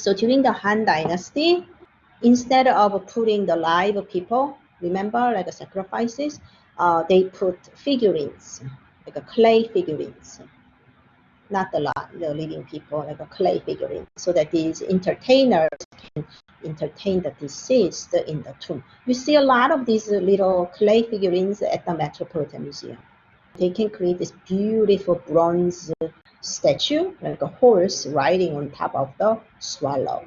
So during the Han Dynasty, instead of putting the live people, remember, like sacrifices, they put figurines, like a clay figurines, not the living people, like a clay figurine, so that these entertainers can entertain the deceased in the tomb. You see a lot of these little clay figurines at the Metropolitan Museum. They can create this beautiful bronze statue, like a horse riding on top of the swallow.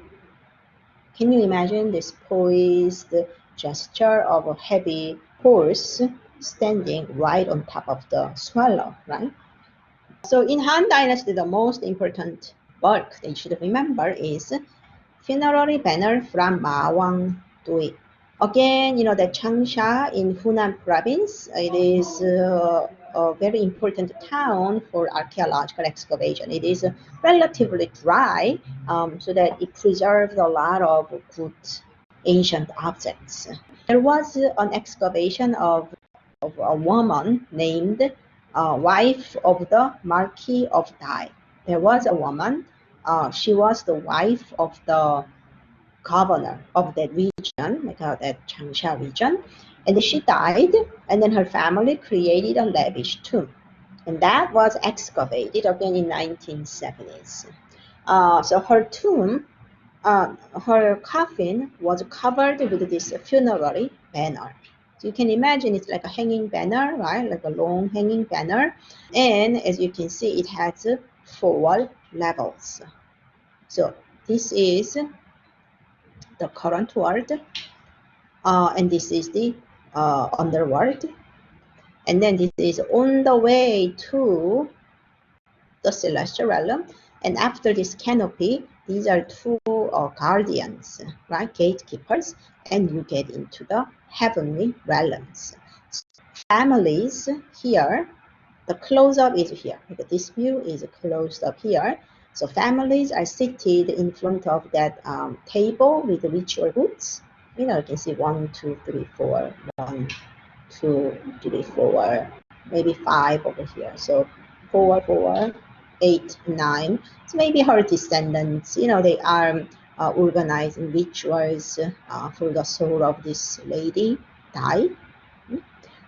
Can you imagine this poised gesture of a heavy horse standing right on top of the swallow, right? So in Han Dynasty, the most important bulk that you should remember is funerary banner from Mawang Dui. Again, you know, the Changsha in Hunan province, it is a very important town for archaeological excavation. It is relatively dry, so that it preserves a lot of good ancient objects. There was an excavation of a woman named wife of the Marquis of Dai. There was a woman, she was the wife of the governor of that region, like that Changsha region, and she died, and then her family created a lavish tomb, and that was excavated again in 1970s. So her tomb, her coffin was covered with this funerary banner. So you can imagine it's like a hanging banner, right? Like a long hanging banner, and as you can see, it has 4 levels. So this is the current world, and this is the underworld, and then this is on the way to the celestial realm. And after this canopy, these are 2 guardians, right, gatekeepers, and you get into the heavenly realms. Families here, the close-up is here. This view is closed up here. So families are seated in front of that table with the ritual goods. You know, you can see 1, 2, 3, 4, 1, 2, 3, 4, maybe 5 over here. So 4, 4, 8, 9. So maybe her descendants, you know, they are organizing rituals for the soul of this lady Dai.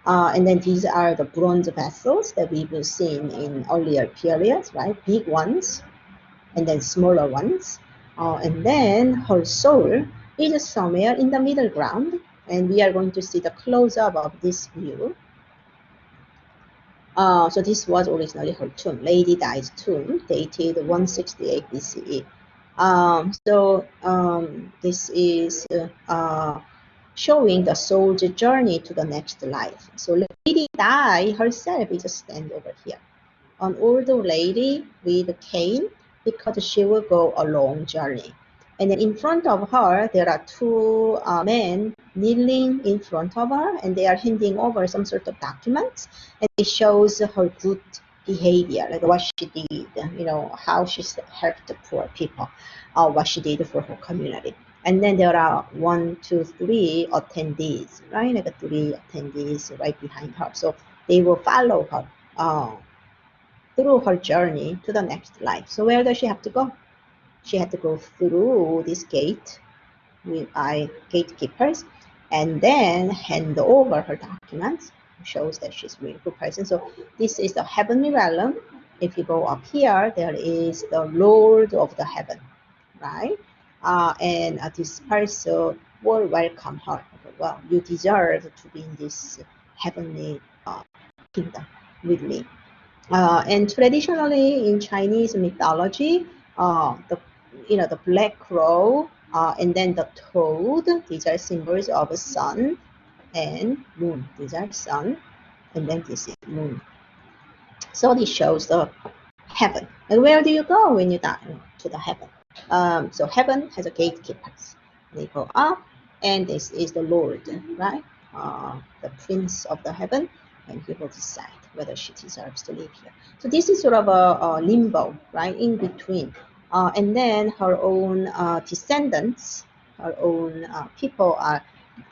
And then these are the bronze vessels that we've seen in earlier periods, right? Big ones, and then smaller ones. And then her soul is somewhere in the middle ground, and we are going to see the close-up of this view. So this was originally her tomb, Lady Dai's tomb, dated 168 BCE. This is showing the soul's journey to the next life. So Lady Dai herself is a stand over here, an old lady with a cane, because she will go a long journey. And then in front of her, there are 2 men kneeling in front of her, and they are handing over some sort of documents, and it shows her good behavior, like what she did, you know, how she helped the poor people, what she did for her community. And then there are 1, 2, 3 attendees, right? Like 3 attendees right behind her. So they will follow her through her journey to the next life. So where does she have to go? She had to go through this gate with gatekeepers, and then hand over her documents. Shows that she's a really good person. So this is the heavenly realm. If you go up here, there is the Lord of the heaven, right? And this person will welcome her. Well, you deserve to be in this heavenly kingdom with me. And traditionally in Chinese mythology, the black crow and then the toad, these are symbols of sun and moon. These are sun, and then this is moon. So this shows the heaven. And where do you go when you die? To the heaven. So heaven has a gatekeepers. They go up, and this is the Lord, right? The Prince of the heaven, and he will decide whether she deserves to live here. So this is sort of a limbo, right, in between. And then her own descendants, her own people are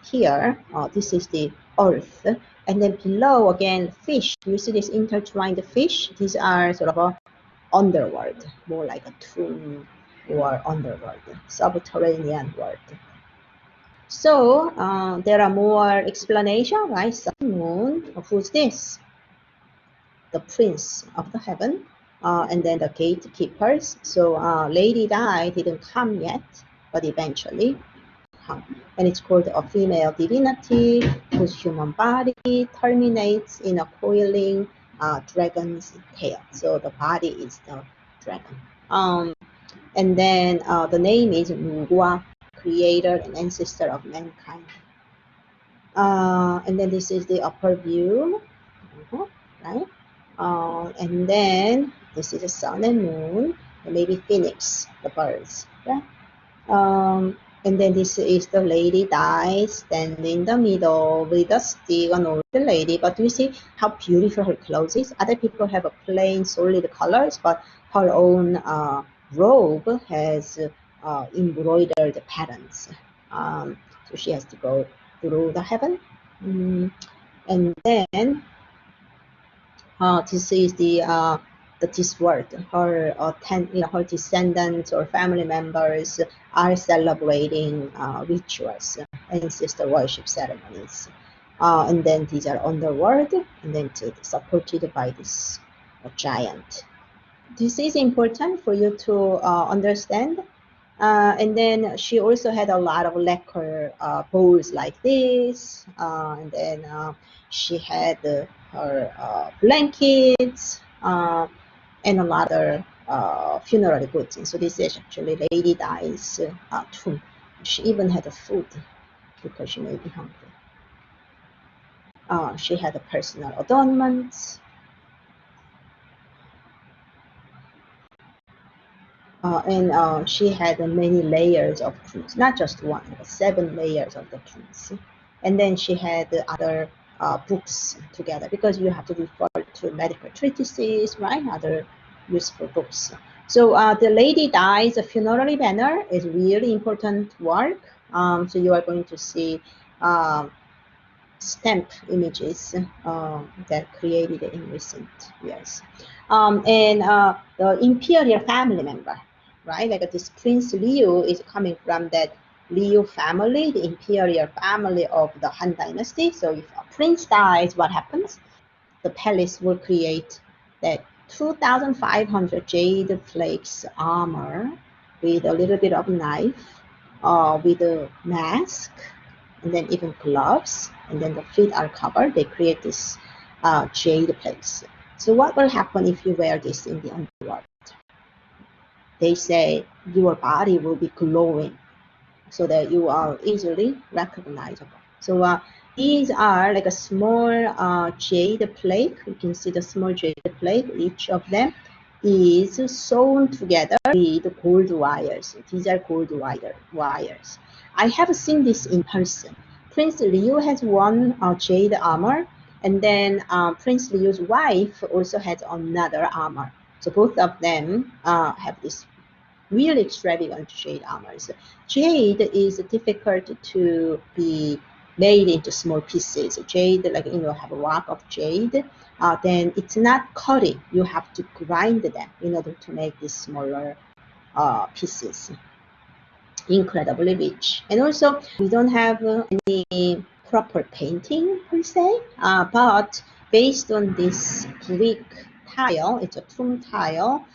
here. This is the earth. And then below, again, fish. You see this intertwined fish? These are sort of a underworld, more like a tomb or underworld, subterranean world. So there are more explanation, right? Sun, moon, who's this? The prince of the heaven, and then the gatekeepers. So Lady Di didn't come yet, but eventually come. And it's called a female divinity whose human body terminates in a coiling dragon's tail. So the body is the dragon. And then the name is Nugua, creator and ancestor of mankind. And then this is the upper view, right? And then this is the sun and moon, and maybe phoenix, the birds, right? And then this is the Lady Di standing in the middle with a stick, an old lady. But do you see how beautiful her clothes is? Other people have a plain, solid colors, but her own robe has embroidered patterns. So she has to go through the heaven. And then this is this word. Her her descendants or family members are celebrating rituals, ancestor worship ceremonies, and then these are underworld, and then supported by this giant. This is important for you to understand. And then she also had a lot of lacquer bowls like this, and then she had her blankets and a lot of funeral goods. And so this is actually Lady Di's tomb. She even had food because she may be hungry. She had personal adornments. And she had many layers of truths, not just one, but 7 layers of the truths. And then she had other books together, because you have to refer to medical treatises, right? Other useful books. So the Lady Di's funerary banner is really important work. So you are going to see stamp images that created in recent years. And the imperial family member, right? Like this Prince Liu is coming from that Liu family, the imperial family of the Han Dynasty. So if a prince dies, what happens? The palace will create that 2,500 jade flakes armor with a little bit of knife, with a mask, and then even gloves, and then the feet are covered. They create this jade plates. So what will happen if you wear this in the underworld? They say your body will be glowing so that you are easily recognizable. So these are like a small jade plate. You can see the small jade plate. Each of them is sewn together with gold wires. These are gold wires. I have seen this in person. Prince Liu has one jade armor, and then Prince Liu's wife also has another armor. So both of them have this really extravagant jade armors. Jade is difficult to be made into small pieces. Jade, like have a rock of jade, then it's not cutting. You have to grind them in order to make these smaller pieces. Incredibly rich. And also, we don't have any proper painting per se, but based on this brick tile, it's a tomb tile,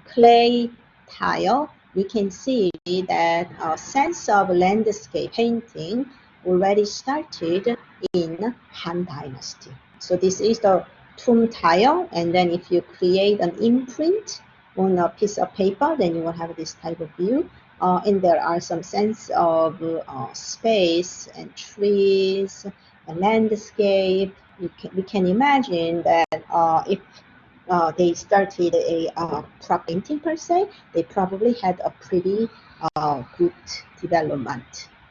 clay tile, we can see that a sense of landscape painting already started in Han Dynasty. So this is the tomb tile, and then if you create an imprint on a piece of paper, then you will have this type of view. And there are some sense of space and trees and landscape. We can imagine that if they started a prop painting per se, they probably had a pretty good development